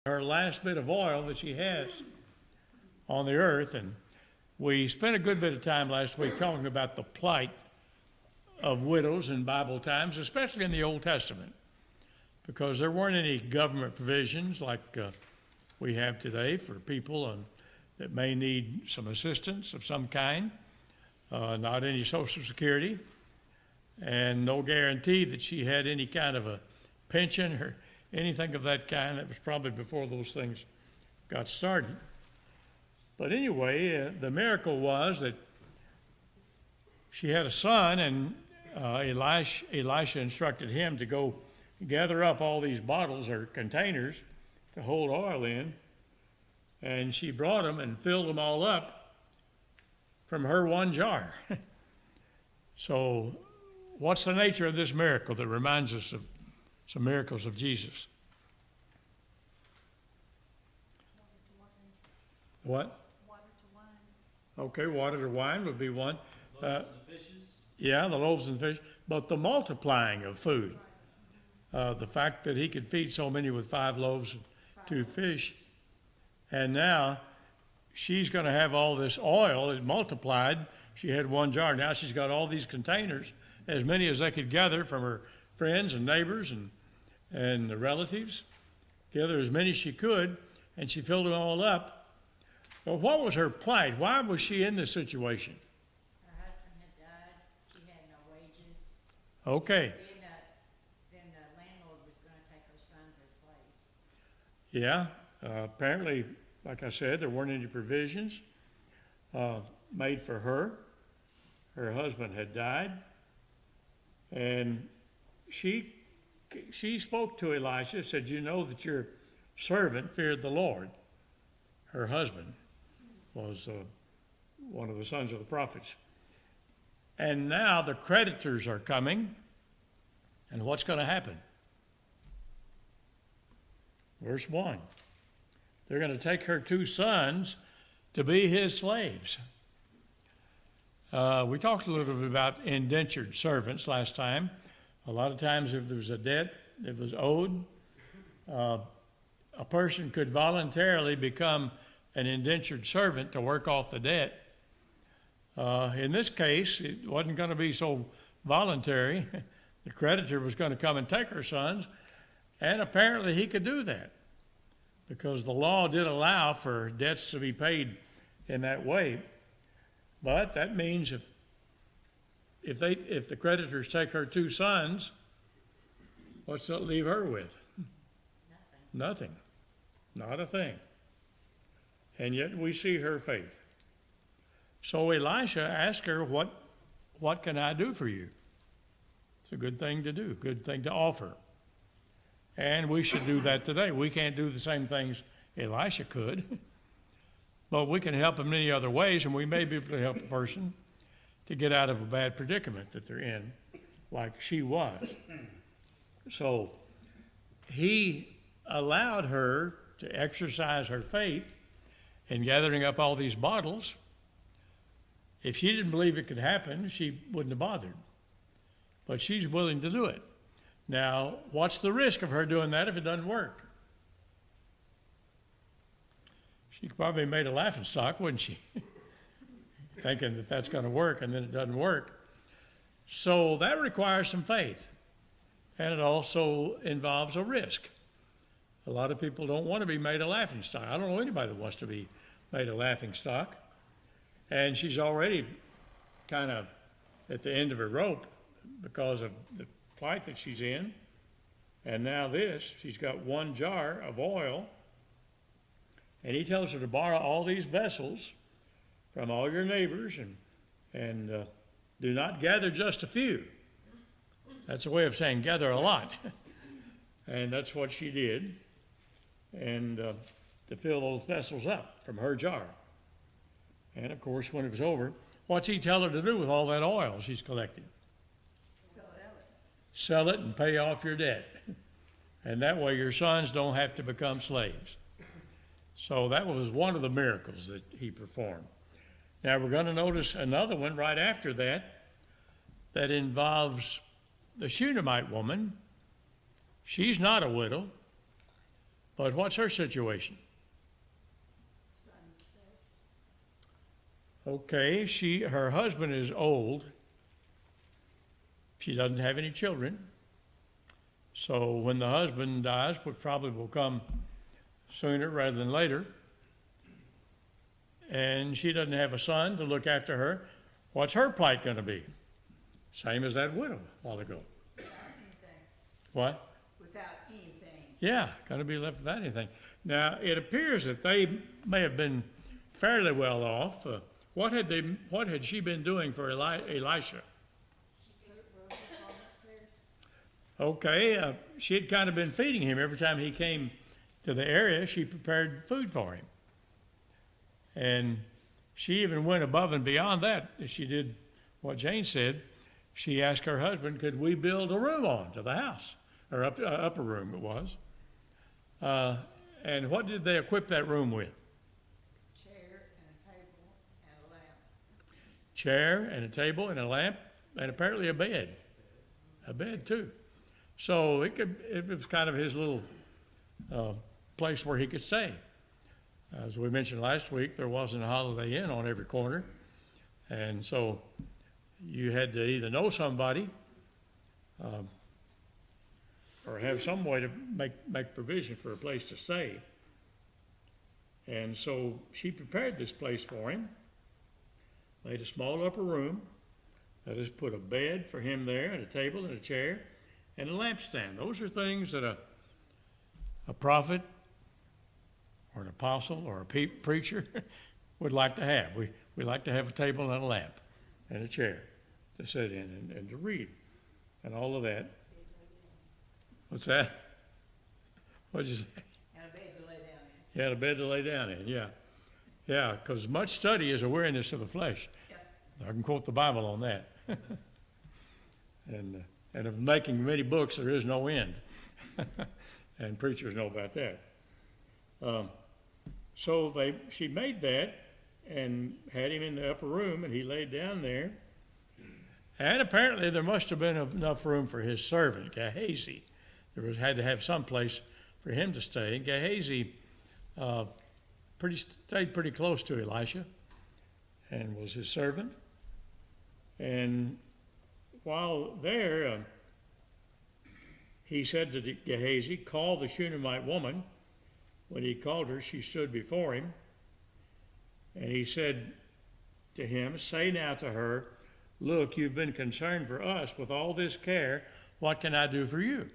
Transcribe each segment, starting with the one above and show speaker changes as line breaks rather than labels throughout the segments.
her last bit of oil that she has on the earth. And we spent a good bit of time last week talking about the plight of widows in Bible times, especially in the Old Testament, because there weren't any government provisions like we have today for people that may need some assistance of some kind, not any Social Security, and no guarantee that she had any kind of a pension or anything of that kind. That was probably before those things got started. But anyway, the miracle was that she had a son, and Elisha instructed him to go gather up all these bottles or containers to hold oil in, and she brought them and filled them all up from her one jar. So what's the nature of this miracle that reminds us of some miracles of Jesus? What?
Water to wine.
Okay, water to wine would be one.
Loaves and the fishes.
Yeah, the loaves and fish, but the multiplying of food. The fact that he could feed so many with 5 loaves and 2 fish, and now she's going to have all this oil. It multiplied. She had one jar. Now she's got all these containers, as many as they could gather from her friends and neighbors and the relatives. Gather as many as she could, and she filled them all up. But what was her plight? Why was she in this situation?
Her husband had died, she had no wages.
Okay.
Then the landlord was gonna take her sons as slaves.
Yeah, apparently, like I said, there weren't any provisions made for her. Her husband had died, and she spoke to Elisha, said, "You know that your servant feared the Lord." Her husband was one of the sons of the prophets. And now the creditors are coming, and what's going to happen? Verse 1. They're going to take her 2 sons to be his slaves. We talked a little bit about indentured servants last time. A lot of times if there was a debt that was owed, a person could voluntarily become an indentured servant to work off the debt. In this case, it wasn't going to be so voluntary. The creditor was going to come and take her sons, and apparently he could do that because the law did allow for debts to be paid in that way. But that means if the creditors take her 2 sons, what's that leave her with? Nothing. Not a thing. And yet we see her faith. So Elisha asked her, what can I do for you? It's a good thing to do, good thing to offer. And we should do that today. We can't do the same things Elisha could, but we can help in many other ways, and we may be able to help a person to get out of a bad predicament that they're in, like she was. So he allowed her to exercise her faith in gathering up all these bottles. If she didn't believe it could happen, she wouldn't have bothered. But she's willing to do it. Now, what's the risk of her doing that if it doesn't work? She probably made a laughingstock, wouldn't she? Thinking that that's going to work, and then it doesn't work. So that requires some faith. And it also involves a risk. A lot of people don't want to be made a laughingstock. I don't know anybody that wants to be made a laughingstock. And she's already kind of at the end of her rope because of the plight that she's in. And now this, she's got one jar of oil. And he tells her to borrow all these vessels from all your neighbors and do not gather just a few. That's a way of saying gather a lot. And that's what she did. And to fill those vessels up from her jar. And of course, when it was over, what's he tell her to do with all that oil she's collected? Sell it and pay off your debt. And that way your sons don't have to become slaves. So that was one of the miracles that he performed. Now we're going to notice another one right after that involves the Shunammite woman. She's not a widow, But what's her situation?
Son's sick.
Okay, her husband is old. She doesn't have any children. So when the husband dies, which probably will come sooner rather than later, and she doesn't have a son to look after her, what's her plight going to be? Same as that widow a while ago.
Without anything.
What?
Without anything.
Yeah, going to be left without anything. Now, it appears that they may have been fairly well off. What had she been doing for Elisha? Okay, she had kind of been feeding him every time he came to the area. She prepared food for him, and she even went above and beyond that. She did what Jane said. She asked her husband, "Could we build a room onto the house, or upper room it was?" And what did they equip that room with?
Chair and a table and a lamp.
Chair and a table and a lamp, and apparently a bed. A bed too. So it was kind of his little place where he could stay. As we mentioned last week, there wasn't a Holiday Inn on every corner. And so you had to either know somebody or have some way to make provision for a place to stay. And so she prepared this place for him, made a small upper room, that is, put a bed for him there, and a table and a chair, and a lampstand. Those are things that a prophet or an apostle or a preacher would like to have. We like to have a table and a lamp and a chair to sit in and to read and all of that. What's that? What'd you say?
And a bed to lay down in.
You had a bed to lay down in, yeah. Yeah, because much study is a weariness of the flesh.
Yep.
I can quote the Bible on that. And of making many books, there is no end. And preachers know about that. So she made that and had him in the upper room, and he laid down there. And apparently there must have been enough room for his servant, Gehazi. Had to have some place for him to stay. And Gehazi stayed pretty close to Elisha and was his servant. And while there, he said to Gehazi, "Call the Shunammite woman." When he called her, she stood before him. And he said to him, "Say now to her, look, you've been concerned for us with all this care. What can I do for you?"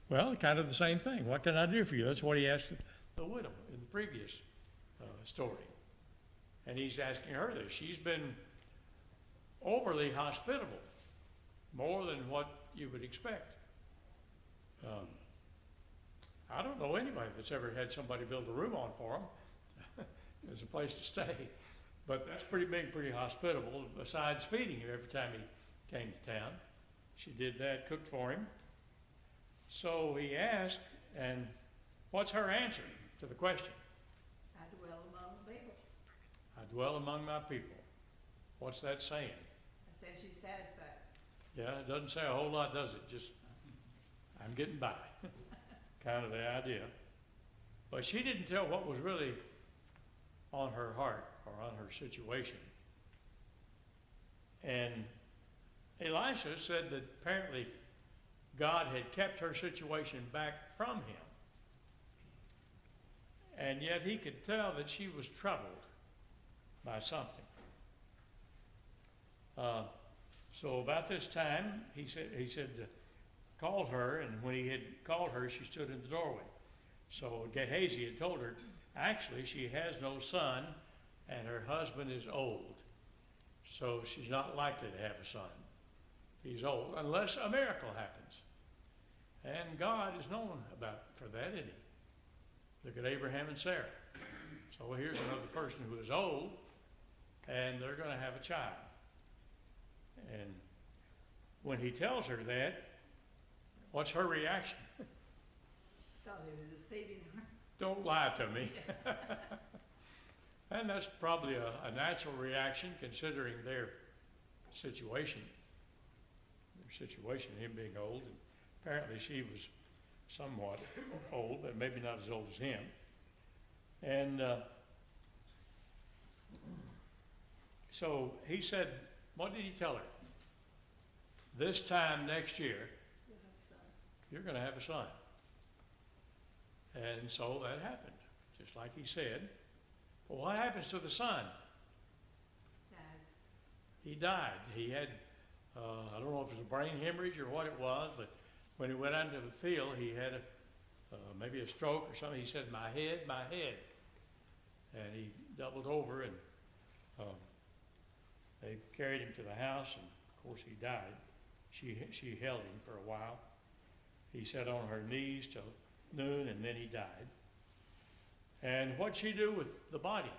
Well, kind of the same thing. What can I do for you? That's what he asked the widow in the previous story. And he's asking her this. She's been overly hospitable, more than what you would expect. I don't know anybody that's ever had somebody build a room on for them as a place to stay. But that's pretty hospitable, besides feeding him every time he came to town. She did that, cooked for him. So he asked, and what's her answer to the question?
I dwell among the people.
I dwell among my people. What's that saying?
I said she's satisfied.
Yeah, it doesn't say a whole lot, does it? Just, I'm getting by. Kind of the idea. But she didn't tell what was really on her heart or on her situation. And Elisha said that apparently God had kept her situation back from him. And yet he could tell that she was troubled by something. So about this time, he said called her, and when he had called her, she stood in the doorway. So Gehazi had told her, actually, she has no son, and her husband is old. So she's not likely to have a son. He's old, unless a miracle happens. And God is known for that, isn't he? Look at Abraham and Sarah. So here's another person who is old, and they're going to have a child. And when he tells her that, what's her reaction?
Thought he was deceiving her.
Don't lie to me. And that's probably a natural reaction considering their situation. Him being old. And apparently she was somewhat old, but maybe not as old as him. And so he said, what did he tell her? This time next year, you're going to have a son. And so that happened, just like he said. Well, what happens to the son? He died. He had, I don't know if it was a brain hemorrhage or what it was, but when he went out into the field, he had maybe a stroke or something. He said, my head, my head. And he doubled over, and they carried him to the house, and of course he died. She held him for a while. He sat on her knees till noon, and then he died. And what'd she do with the body?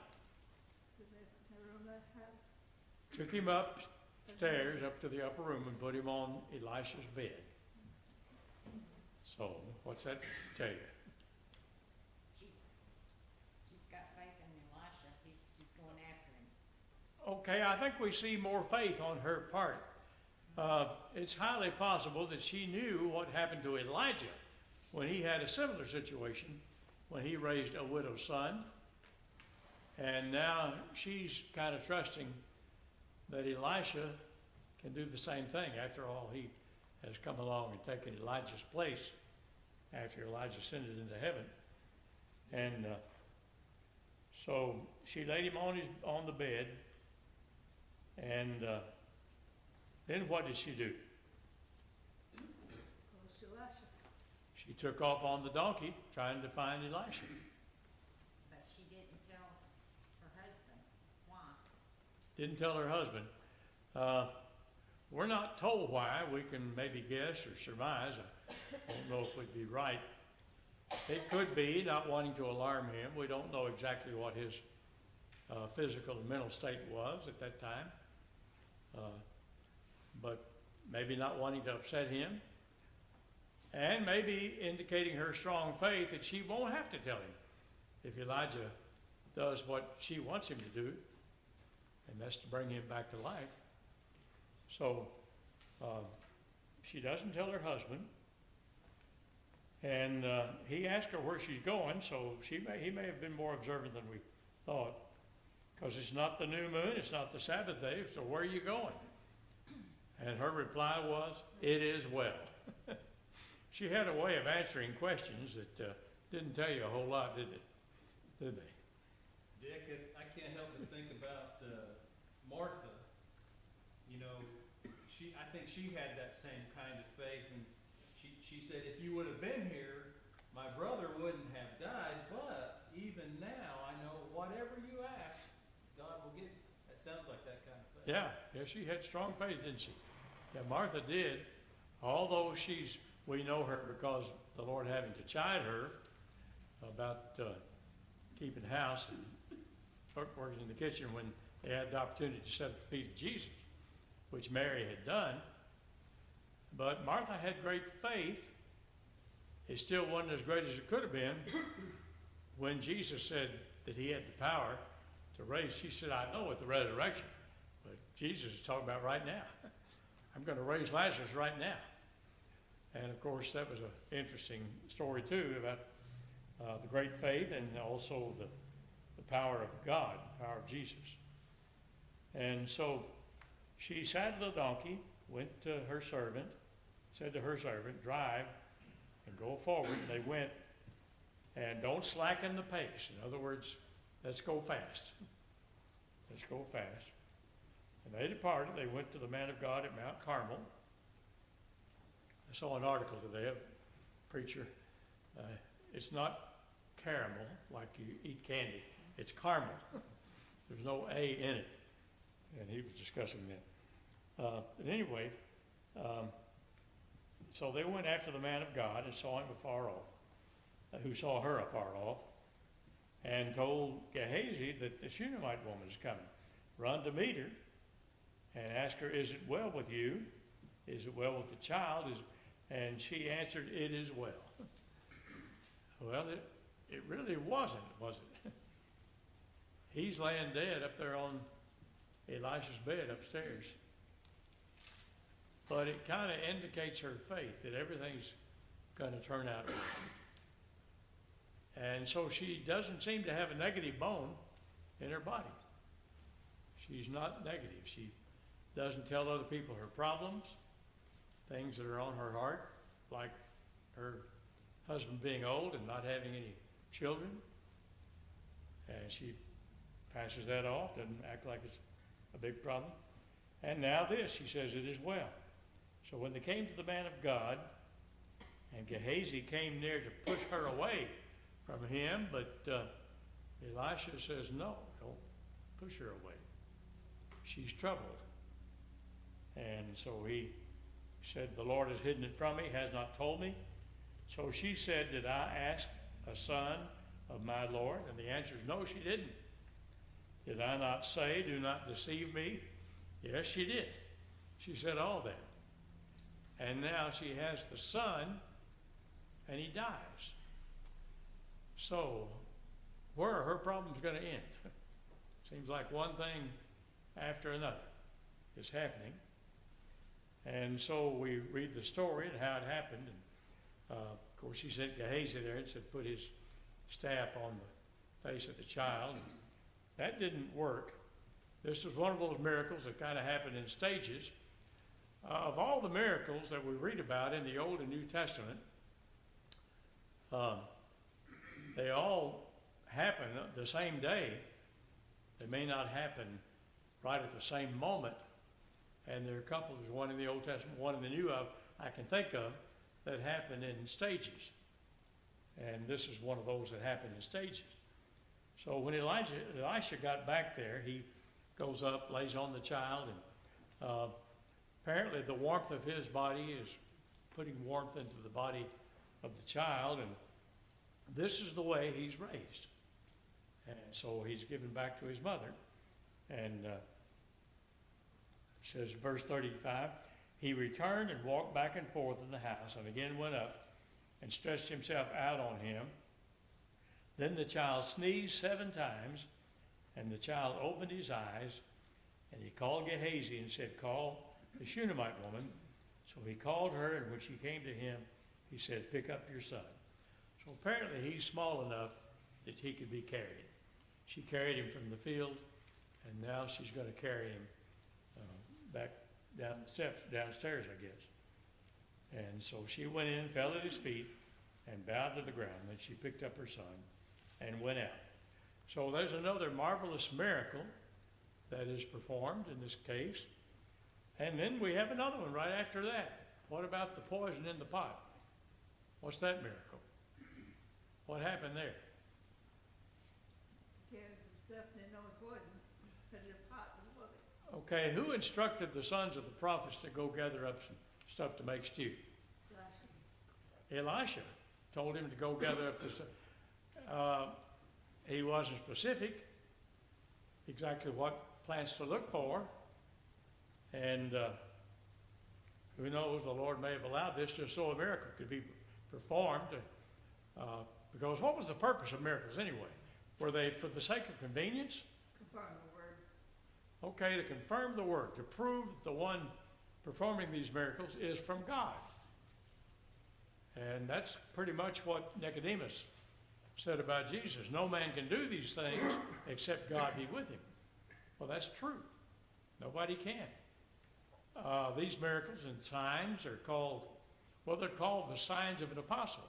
Took him upstairs, up to the upper room, and put him on Elisha's bed. So, what's that tell you?
She's got faith in Elisha. She's going after him.
Okay, I think we see more faith on her part. It's highly possible that she knew what happened to Elijah when he had a similar situation, when he raised a widow's son. And now she's kind of trusting that Elisha can do the same thing. After all, he has come along and taken Elijah's place after Elijah ascended into heaven. And so she laid him on the bed, and then what did she do? She took off on the donkey trying to find Elisha.
But she didn't tell her husband why.
Didn't tell her husband. We're not told why. We can maybe guess or surmise. I don't know if we'd be right. It could be not wanting to alarm him. We don't know exactly what his physical and mental state was at that time. But maybe not wanting to upset him. And maybe indicating her strong faith that she won't have to tell him if Elijah does what she wants him to do, and that's to bring him back to life. So she doesn't tell her husband, and he asked her where she's going, so he may have been more observant than we thought, because it's not the new moon, it's not the Sabbath day, so where are you going? And her reply was, it is well. She had a way of answering questions that didn't tell you a whole lot, did they?
Dick, I can't help but think about Martha. You know, I think she had that same kind of faith, and she said, if you would have been here, my brother wouldn't have died, but even now I know whatever you ask, God will give you. That sounds like that kind of faith.
Yeah, she had strong faith, didn't she? Yeah, Martha did, although we know her because the Lord having to chide her about keeping house and working in the kitchen when they had the opportunity to sit at the feet of Jesus, which Mary had done. But Martha had great faith. It still wasn't as great as it could have been when Jesus said that he had the power to raise. She said, I know with the resurrection, but Jesus is talking about right now. I'm going to raise Lazarus right now. And of course, that was an interesting story too about the great faith and also the power of God, the power of Jesus. And so she saddled a donkey, went to her servant, said to her servant, drive and go forward. And they went, and don't slacken the pace. In other words, let's go fast. Let's go fast. And they departed. They went to the man of God at Mount Carmel. I saw an article today of a preacher. It's not caramel, like you eat candy. It's caramel. There's no A in it. And he was discussing that. But anyway, so they went after the man of God and saw him afar off, who saw her afar off, and told Gehazi that the Shunammite woman is coming. Run to meet her and ask her, is it well with you? Is it well with the child? And she answered, it is well. Well, it really wasn't, was it? He's laying dead up there on Elisha's bed upstairs. But it kind of indicates her faith that everything's going to turn out. And so she doesn't seem to have a negative bone in her body. She's not negative. She doesn't tell other people her problems, things that are on her heart, like her husband being old and not having any children. And she passes that off, doesn't act like it's a big problem. And now this, she says it as well. So when they came to the man of God, and Gehazi came near to push her away from him, but Elisha says, no, don't push her away. She's troubled. And so he said, the Lord has hidden it from me, has not told me. So she said, did I ask a son of my Lord? And the answer is no, she didn't. Did I not say, do not deceive me? Yes, she did. She said all that. And now she has the son, and he dies. So, where are her problems going to end? Seems like one thing after another is happening. And so we read the story and how it happened. And of course, he sent Gehazi there and said, put his staff on the face of the child. And that didn't work. This was one of those miracles that kind of happened in stages. Of all the miracles that we read about in the Old and New Testament, they all happen the same day. They may not happen right at the same moment. And there are a couple, there's one in the Old Testament, one in the New I can think of, that happened in stages. And this is one of those that happened in stages. So when Elisha got back there, he goes up, lays on the child, and apparently the warmth of his body is putting warmth into the body of the child, and this is the way he's raised. And so he's given back to his mother. And it says, verse 35, he returned and walked back and forth in the house, and again went up and stretched himself out on him. Then the child sneezed 7 times, and the child opened his eyes, and he called Gehazi and said, call the Shunammite woman. So he called her, and when she came to him, he said, pick up your son. So apparently he's small enough that he could be carried. She carried him from the field, and now she's going to carry him back down the steps, downstairs, I guess. And so she went in, fell at his feet, and bowed to the ground. Then she picked up her son and went out. So there's another marvelous miracle that is performed in this case. And then we have another one right after that. What about the poison in the pot? What's that miracle? What happened there? Okay, who instructed the sons of the prophets to go gather up some stuff to make stew? Elisha told him to go gather up this. He wasn't specific exactly what plants to look for. And who knows, the Lord may have allowed this just so a miracle could be performed. Because what was the purpose of miracles anyway? Were they for the sake of convenience?
Confirm the word.
Okay, to confirm the word, to prove that the one performing these miracles is from God. And that's pretty much what Nicodemus said about Jesus. No man can do these things except God be with him. Well, that's true. Nobody can. These miracles and signs are called, well, they're called the signs of an apostle.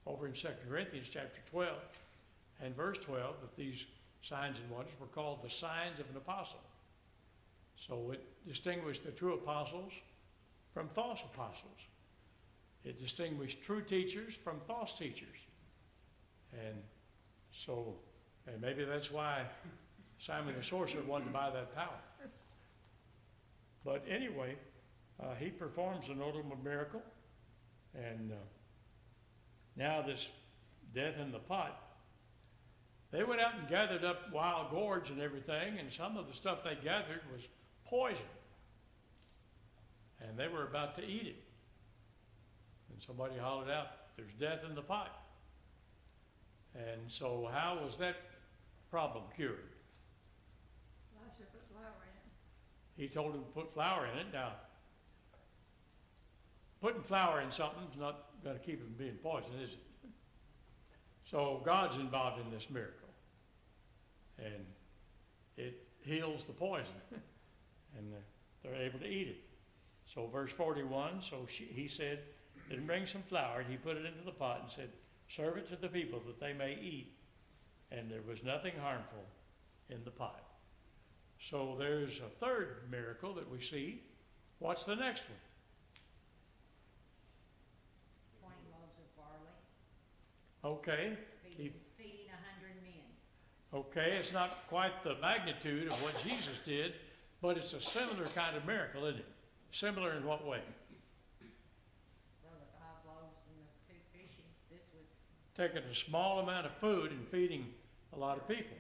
Over in 2 Corinthians chapter 12 and verse 12, that these signs and wonders were called the signs of an apostle. So it distinguished the true apostles from false apostles. It distinguished true teachers from false teachers. And so, and maybe that's why Simon the sorcerer wanted to buy that power. But anyway, he performs a notable miracle. And now this death in the pot, they went out and gathered up wild gourds and everything, and some of the stuff they gathered was poison. And they were about to eat it. And somebody hollered out, there's death in the pot. And so how was that problem cured?
Elisha put flour in it.
He told him to put flour in it. Now, putting flour in something is not going to keep it from being poisoned, is it? So God's involved in this miracle. And it heals the poison. And they're able to eat it. So verse 41, he said, then bring some flour, and he put it into the pot and said, serve it to the people that they may eat. And there was nothing harmful in the pot. So there's a third miracle that we see. What's the next one?
20 loaves of barley,
Okay,
feeding 100 men.
okay, it's not quite the magnitude of what Jesus did, but it's a similar kind of miracle, isn't it? Similar in what way?
Well, the 5 loaves and the 2 fishes, this was,
Taking a small amount of food and feeding a lot of people.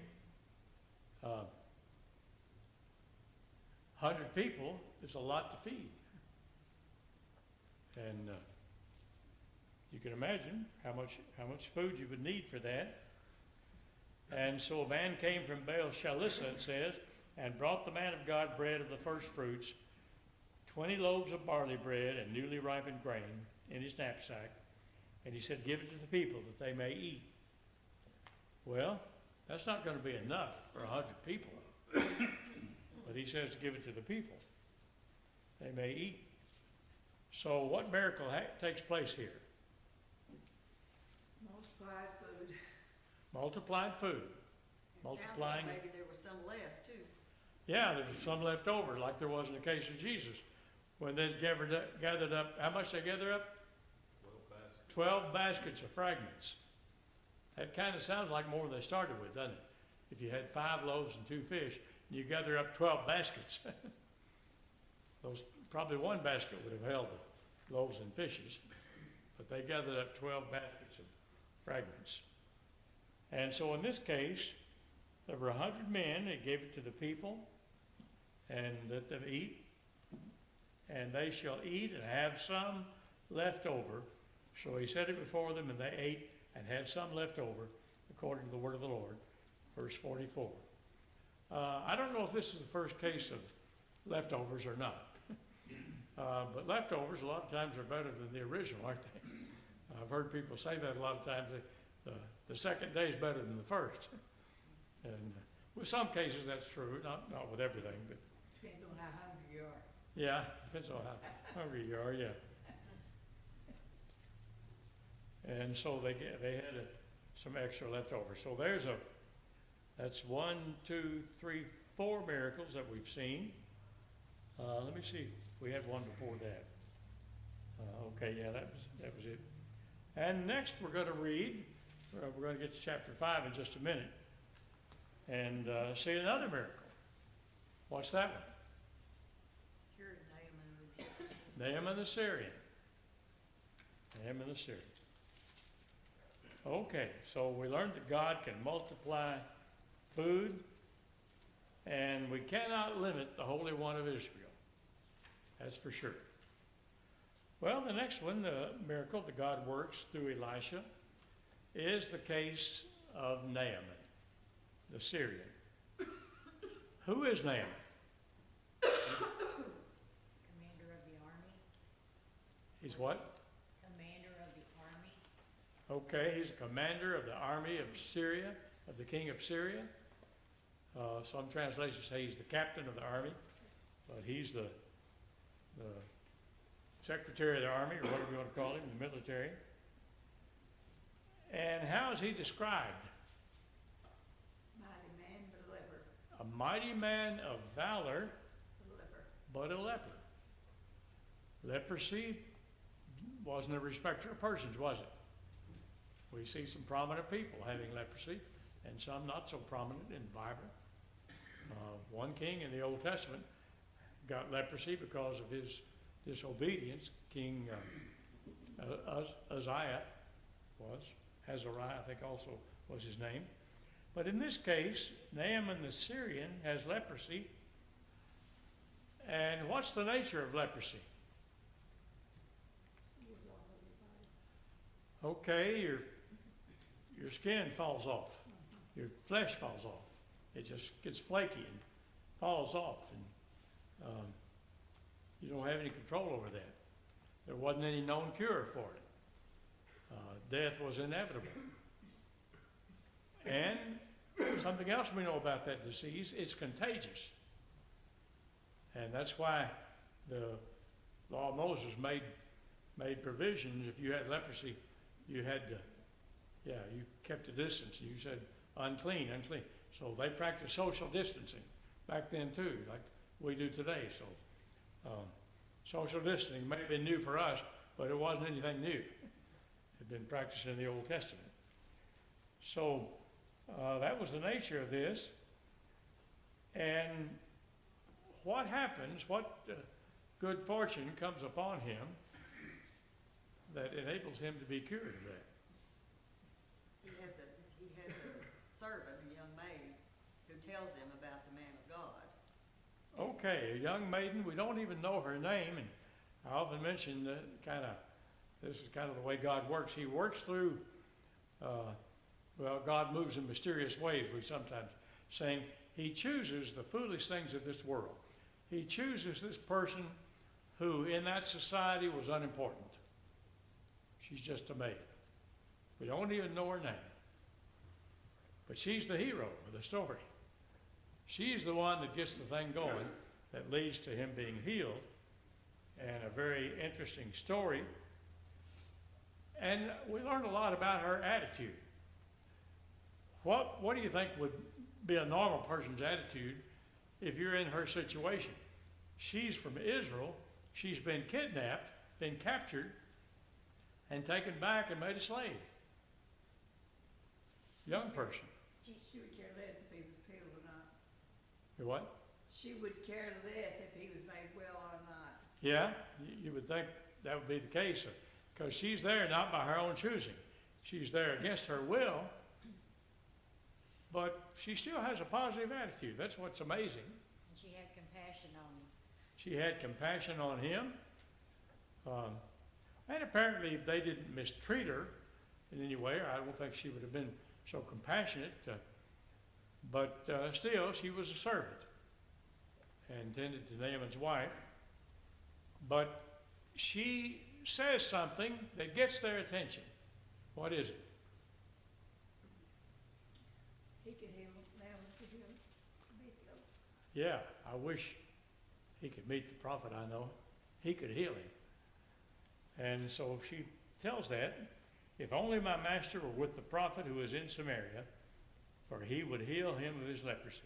100 people is a lot to feed. And you can imagine how much food you would need for that. And so a man came from Baal-Shalisha, it says, and brought the man of God bread of the first fruits, 20 loaves of barley bread and newly ripened grain in his knapsack. And he said, give it to the people that they may eat. Well, that's not going to be enough for 100 people. But he says to give it to the people. They may eat. So what miracle takes place here?
Multiplied food.
Multiplied food.
It sounds
Multiplying.
like maybe there was some left too.
Yeah, there was some left over, like there was in the case of Jesus. When they gathered up, how much they gathered up? 12 baskets of fragments. That kind of sounds like more than they started with, doesn't it? If you had 5 loaves and 2 fish, and you gather up 12 baskets. Probably one basket would have held the loaves and fishes, but they gathered up 12 baskets of fragments. And so in this case, there were 100 men. They gave it to the people, and let them eat. And they shall eat and have some left over. So he set it before them, and they ate and had some left over, according to the word of the Lord. Verse 44. I don't know if this is the first case of leftovers or not. But leftovers a lot of times are better than the original, aren't they? I've heard people say that a lot of times. The second day is better than the first. And with some cases that's true, not with everything, but
Depends on how hungry you are.
yeah, depends on how hungry you are, yeah. And so they had some extra left over. So that's 1, 2, 3, 4 miracles that we've seen. Let me see if we had one before that. Okay, yeah, that was it. And next we're going to read, we're going to get to chapter 5 in just a minute, and see another miracle. What's that one?
Cured Naaman of his leprosy.
Naaman the Syrian. Naaman the Syrian. Okay, so we learned that God can multiply food, and we cannot limit the Holy One of Israel. That's for sure. Well, the next one, the miracle that God works through Elisha, is the case of Naaman, the Syrian. Who is Naaman?
commander of the army,
He's what?
commander of the army.
Okay, he's a commander of the army of Syria, of the king of Syria. Some translations say he's the captain of the army, but he's the secretary of the army, or whatever you want to call him, the military. And how is he described?
Mighty man, but a leper.
A mighty man of valor,
A leper.
but a leper. Leprosy wasn't a respecter of persons, was it? We see some prominent people having leprosy, and some not so prominent in the Bible. One king in the Old Testament got leprosy because of his disobedience. King Uzziah was. Azariah, I think, also was his name. But in this case, Naaman the Syrian has leprosy. And what's the nature of leprosy? Okay, your skin falls off. Your flesh falls off. It just gets flaky and falls off. And you don't have any control over that. There wasn't any known cure for it. Death was inevitable. And something else we know about that disease, it's contagious. And that's why the law of Moses made provisions. If you had leprosy, you had to, you kept a distance. You said unclean, unclean. So they practiced social distancing back then too, like we do today. So social distancing may have been new for us, but it wasn't anything new. It had been practiced in the Old Testament. So that was the nature of this. And what happens, what good fortune comes upon him that enables him to be cured of that?
He has a servant, a young maid, who tells him about the man of God.
Okay, a young maiden, we don't even know her name, and I often mention that this is kind of the way God works. He works through, God moves in mysterious ways, we sometimes saying. He chooses the foolish things of this world. He chooses this person who in that society was unimportant. She's just a maid. We don't even know her name. But she's the hero of the story. She's the one that gets the thing going that leads to him being healed. And a very interesting story. And we learned a lot about her attitude. What do you think would be a normal person's attitude if you're in her situation? She's from Israel. She's been kidnapped, been captured, and taken back and made a slave. Young person.
She would care less if he was healed or not.
You what?
She would care less if he was made well or not.
Yeah, you would think that would be the case, because she's there not by her own choosing. She's there against her will, but she still has a positive attitude. That's what's amazing.
And she had compassion on him.
She had compassion on him. And apparently they didn't mistreat her in any way. I don't think she would have been so compassionate. But still, she was a servant and tended to Naaman's wife. But she says something that gets their attention. What is it?
He could heal, Naaman could heal, be healed.
Yeah, I wish he could meet the prophet I know. He could heal him. And so she tells that, if only my master were with the prophet who is in Samaria, for he would heal him of his leprosy.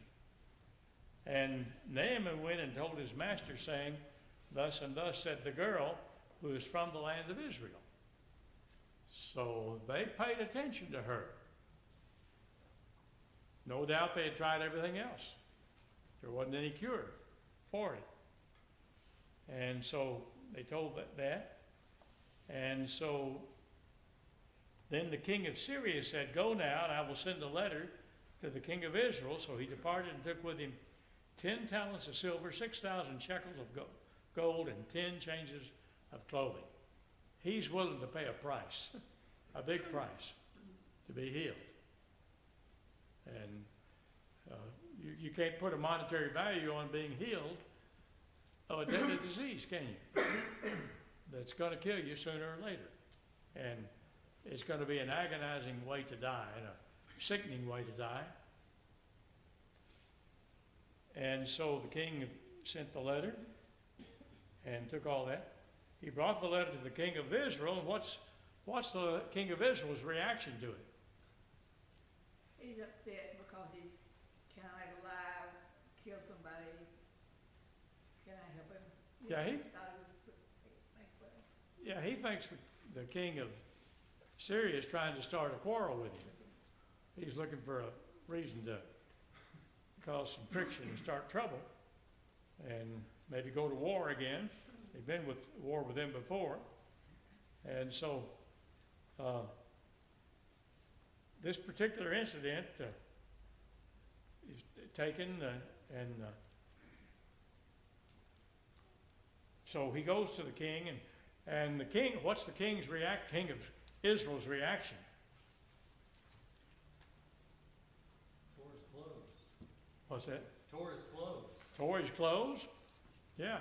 And Naaman went and told his master, saying, thus and thus said the girl who is from the land of Israel. So they paid attention to her. No doubt they had tried everything else. There wasn't any cure for it. And so they told that. And so then the king of Syria said, go now, and I will send a letter to the king of Israel. So he departed and took with him 10 talents of silver, 6,000 shekels of gold, and 10 changes of clothing. He's willing to pay a price, a big price, to be healed. And you can't put a monetary value on being healed of a deadly disease, can you? That's going to kill you sooner or later. And it's going to be an agonizing way to die, and a sickening way to die. And so the king sent the letter and took all that. He brought the letter to the king of Israel, and what's the king of Israel's reaction to it?
He's upset because he's kind of like alive, killed somebody. Can I help him?
Yeah, he
thought it was make well.
Yeah, he thinks the king of Syria is trying to start a quarrel with him. He's looking for a reason to cause some friction and start trouble and maybe go to war again. They've been with war with him before. And so this particular incident is taken so he goes to the king, and the king, what's the king of Israel's reaction?
Tore his clothes.
What's that?
Tore his clothes.
Tore his clothes? Yeah.